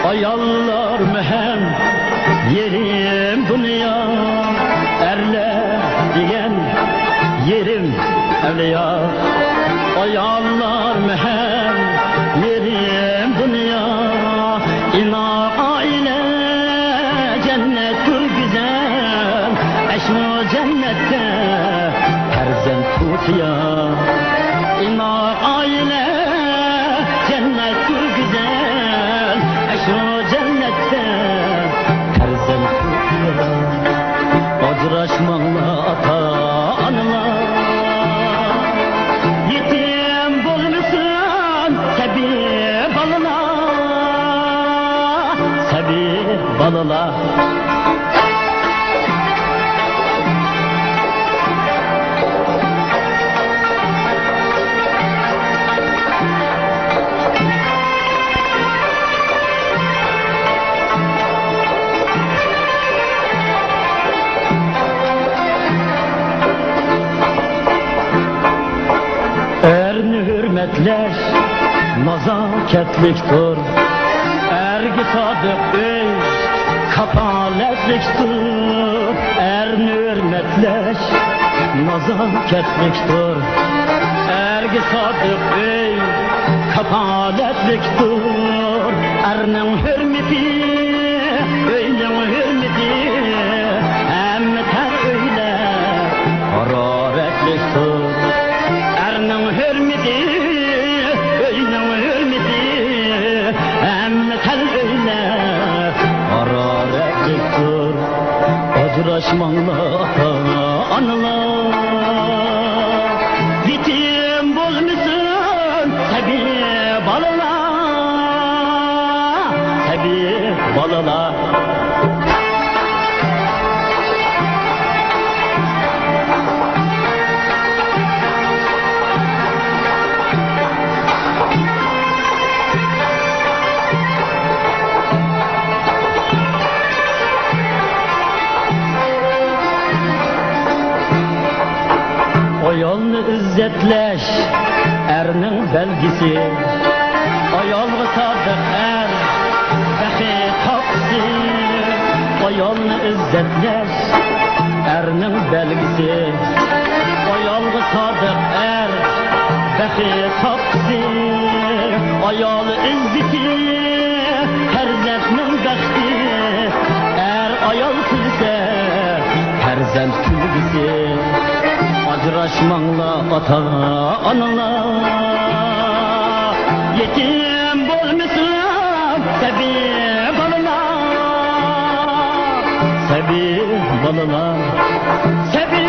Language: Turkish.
ayallar mühem yerim dünya, erler diyen yerim evliya. Ayallar mühem yerim dünya, ina aile cennet gül güzel, eşno cennette perzent tutuya. İna aile cennet gül güzel, eşno cennette perzent tutuya. Acıraşmanla ata anılar, yetim bulmuşsun sebi balına, sebi balına. Erini hürmetleş, nazaketliktir. Ergi sadık ey, kapaletliktir. Erini hürmetleş, nazaketliktir. Ergi sadık ey, kapaletliktir. Erinin hürmeti, öylenin hürmeti, hem ter öyle hararetliktir. Erinin hürmeti, öylenin hürmeti, hem ter öyle hararetliktir. Acıraşmanla anılar, yetim bulmuşsun sebi balına, sebi balına. Ayolni izzetleş, erning belgisi. Ayolga sodiq er, sahi topsi. Ayolni izzetleş, erning belgisi. Ayolga sodiq er, sahi topsi. Ayol izzeti, farzandning baxti. Er ayol kulsa, farzand kulgisi. Acıraşmanla ata analar, yetim bulmuşsun sebi balına, sebi balına, sebi